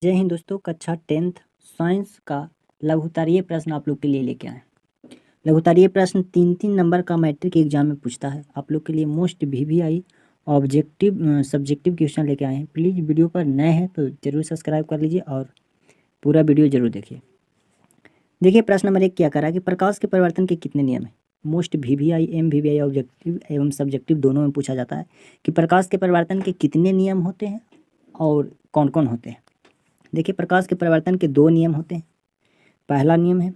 जय हिंद दोस्तों, कक्षा 10th साइंस का लघुत्तरीय प्रश्न आप लोग के लिए लेके आए। लघुत्तरीय प्रश्न 3 नंबर का मैट्रिक एग्जाम में पूछता है। आप लोग के लिए most VVI objective subjective question लेके आए हैं। प्लीज़ वीडियो पर नए हैं तो ज़रूर सब्सक्राइब कर लीजिए और पूरा वीडियो ज़रूर देखिए। देखिए प्रश्न नंबर 1 क्या करा कि प्रकाश के परिवर्तन के कितने नियम हैं। मोस्ट VVI MVVI ऑब्जेक्टिव एवं सब्जेक्टिव दोनों में पूछा जाता है कि प्रकाश के परिवर्तन के कितने नियम होते हैं और कौन कौन होते हैं। देखिए प्रकाश के परिवर्तन के 2 नियम होते हैं। पहला नियम है,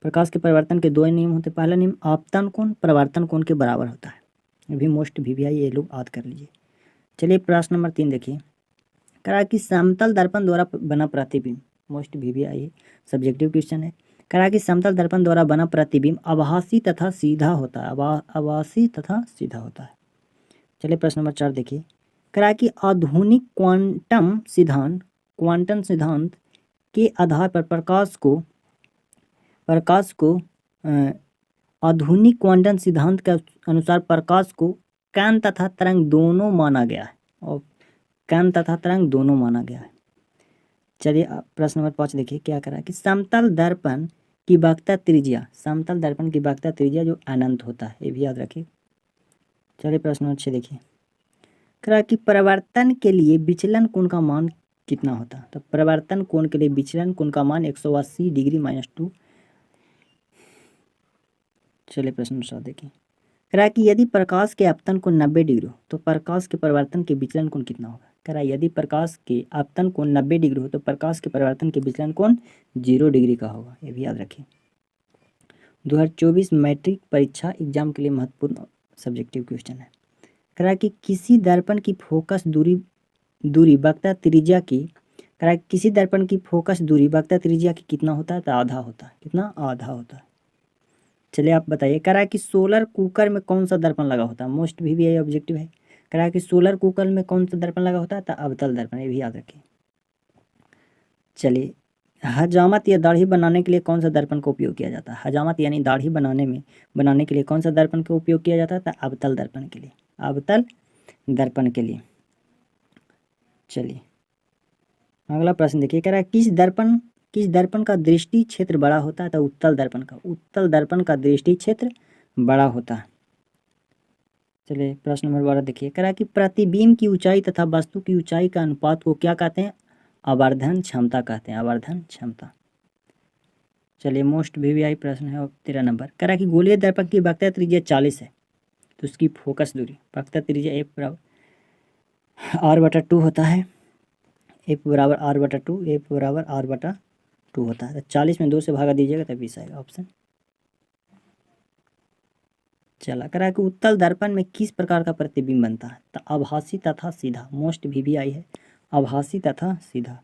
प्रकाश के परिवर्तन के 2 नियम होते हैं। पहला नियम आपतन कोण प्रवर्तन कोण के बराबर होता है। ये भी मोस्ट VVI ये लोग याद कर लीजिए। चलिए प्रश्न नंबर 3 देखिए, करा कि समतल दर्पण द्वारा बना प्रतिबिंब, मोस्ट VVI सब्जेक्टिव क्वेश्चन है। करा कि समतल दर्पण द्वारा बना प्रतिबिंब आभासी तथा सीधा होता है। आभासी तथा सीधा होता है। चलिए प्रश्न नंबर 4 देखिए, करा कि आधुनिक क्वांटम सिद्धांत के आधार पर प्रकाश को आधुनिक क्वांटम सिद्धांत के अनुसार प्रकाश को कण तथा तरंग दोनों माना गया है और कण तथा तरंग दोनों माना गया है। चलिए प्रश्न नंबर 5 देखिए क्या करा कि समतल दर्पण की वक्रता त्रिज्या, समतल दर्पण की वक्रता त्रिज्या जो अनंत होता है, ये भी याद रखिए। चलिए प्रश्न नंबर 6 देखिए, करा कि परिवर्तन के लिए विचलन कोण का मान कितना होता है। तो परिवर्तन कोण के लिए विचलन कोण का मान 180 डिग्री -2। चलिए प्रश्न नंबर 7 देखिए, करा कि यदि प्रकाश के आपतन कोण 90 डिग्री हो तो प्रकाश के परिवर्तन के विचलन कोण कितना होगा। करा यदि प्रकाश के आपतन कोण 90 डिग्री हो तो प्रकाश के परिवर्तन के विचलन कोण 0 डिग्री का होगा। ये भी याद रखिए। 2024 मैट्रिक परीक्षा एग्जाम के लिए महत्वपूर्ण सब्जेक्टिव क्वेश्चन है। करा कि किसी दर्पण की फोकस दूरी वक्रता त्रिज्या की, करा किसी दर्पण की फोकस दूरी वक्रता त्रिज्या की कितना होता है तो आधा होता है। कितना? आधा होता है। चलिए आप बताइए, करा कि सोलर कुकर में कौन सा दर्पण लगा होता है। मोस्ट VVI ऑब्जेक्टिव है। करा कि सोलर कुकर में कौन सा दर्पण लगा होता है तो अवतल दर्पण, ये भी याद रखिए। चलिए हजामत या दाढ़ी बनाने के लिए कौन सा दर्पण का उपयोग किया जाता है। हजामत यानी दाढ़ी बनाने के लिए कौन सा दर्पण का उपयोग किया जाता है तो अवतल दर्पण के लिए, अवतल दर्पण के लिए। चलिए अगला प्रश्न देखिए, कह रहा है किस दर्पण का दृष्टि क्षेत्र बड़ा होता है तो उत्तल दर्पण का, उत्तल दर्पण का दृष्टि क्षेत्र बड़ा होता है। चलिए प्रश्न नंबर 12 देखिए, कह रहा है कि प्रतिबिंब की ऊंचाई तथा वस्तु की ऊंचाई का अनुपात को क्या कहते हैं। आवर्धन क्षमता कहते हैं, आवर्धन क्षमता। चलिए मोस्ट VVI प्रश्न है 13 नंबर, कह रहा है कि गोलीय दर्पण की वक्रता त्रिज्या 40 है तो उसकी फोकस दूरी वक्रता त्रिज्या R/2 होता है। F बराबर R/2, F बराबर R/2 होता है। तो 40 में 2 से भागा दीजिएगा तब 20 आएगा ऑप्शन। चला करा कि उत्तल दर्पण में किस प्रकार का प्रतिबिंब बनता है तो आभासी तथा सीधा, मोस्ट VVI है, आभासी तथा सीधा।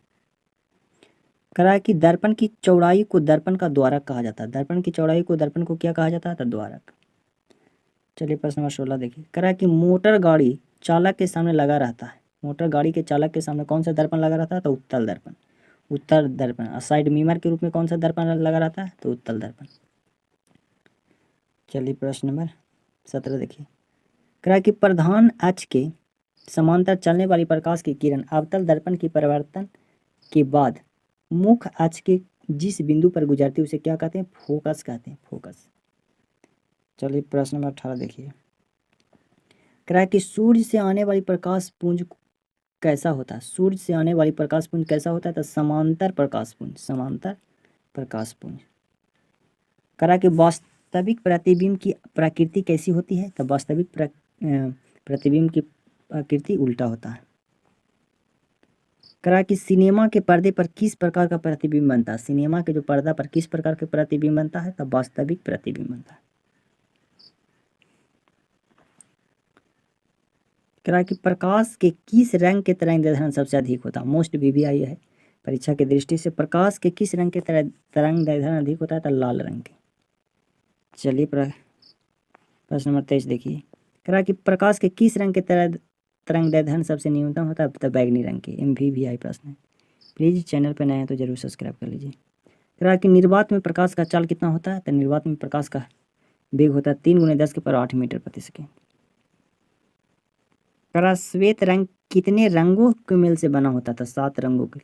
करा कि दर्पण की चौड़ाई को दर्पण का द्वारक कहा जाता है। दर्पण की चौड़ाई को दर्पण को क्या कहा जाता है तो द्वारक। चलिए प्रश्न नंबर 16 देखिए, करा कि मोटर गाड़ी चालक के सामने लगा रहता है। मोटर गाड़ी के चालक के सामने कौन सा दर्पण लगा रहता है तो उत्तल दर्पण, उत्तल दर्पण। साइड मिरर के रूप में कौन सा दर्पण लगा रहता है तो उत्तल दर्पण। चलिए प्रश्न नंबर 17 देखिए, करा कि प्रधान अक्ष के समांतर चलने वाली प्रकाश की किरण अवतल दर्पण की परिवर्तन के बाद मुख्य अक्ष के जिस बिंदु पर गुजरती है उसे क्या कहते हैं, फोकस कहते हैं, फोकस। चलिए प्रश्न नंबर 18 देखिए, करा कि सूर्य से आने वाली प्रकाश पुंज कैसा होता है। सूर्य से आने वाली प्रकाश पुंज कैसा होता है तो समांतर प्रकाश पुंज, समांतर प्रकाश पुंज। करा कि वास्तविक प्रतिबिंब की प्रकृति कैसी होती है तो वास्तविक प्रतिबिंब की प्रकृति उल्टा होता है। करा कि सिनेमा के पर्दे पर किस प्रकार का प्रतिबिंब बनता है। सिनेमा के जो पर्दा पर किस प्रकार के प्रतिबिंब बनता है तो वास्तविक प्रतिबिंब बनता है। करा कि प्रकाश के किस रंग के तरंग दैर्ध्य सबसे अधिक होता है। मोस्ट VVI है परीक्षा की दृष्टि से, प्रकाश के किस रंग के तरंग दैर्ध्य अधिक होता है तो लाल रंग के। चलिए प्रश्न नंबर 23 देखिए, करा कि प्रकाश के किस रंग के तरंग दैर्ध्य सबसे न्यूनतम होता है तो बैगनी रंग के। MVVI प्रश्न है। प्लीज़ चैनल पर नए हैं तो जरूर सब्सक्राइब कर लीजिए। करा कि निर्वात में प्रकाश का चाल कितना होता है तो निर्वात में प्रकाश का वेग होता है 3 × 10⁸ मीटर प्रति सेकेंड। करा श्वेत रंग कितने रंगों के मेल से बना होता था। 7 रंगों के।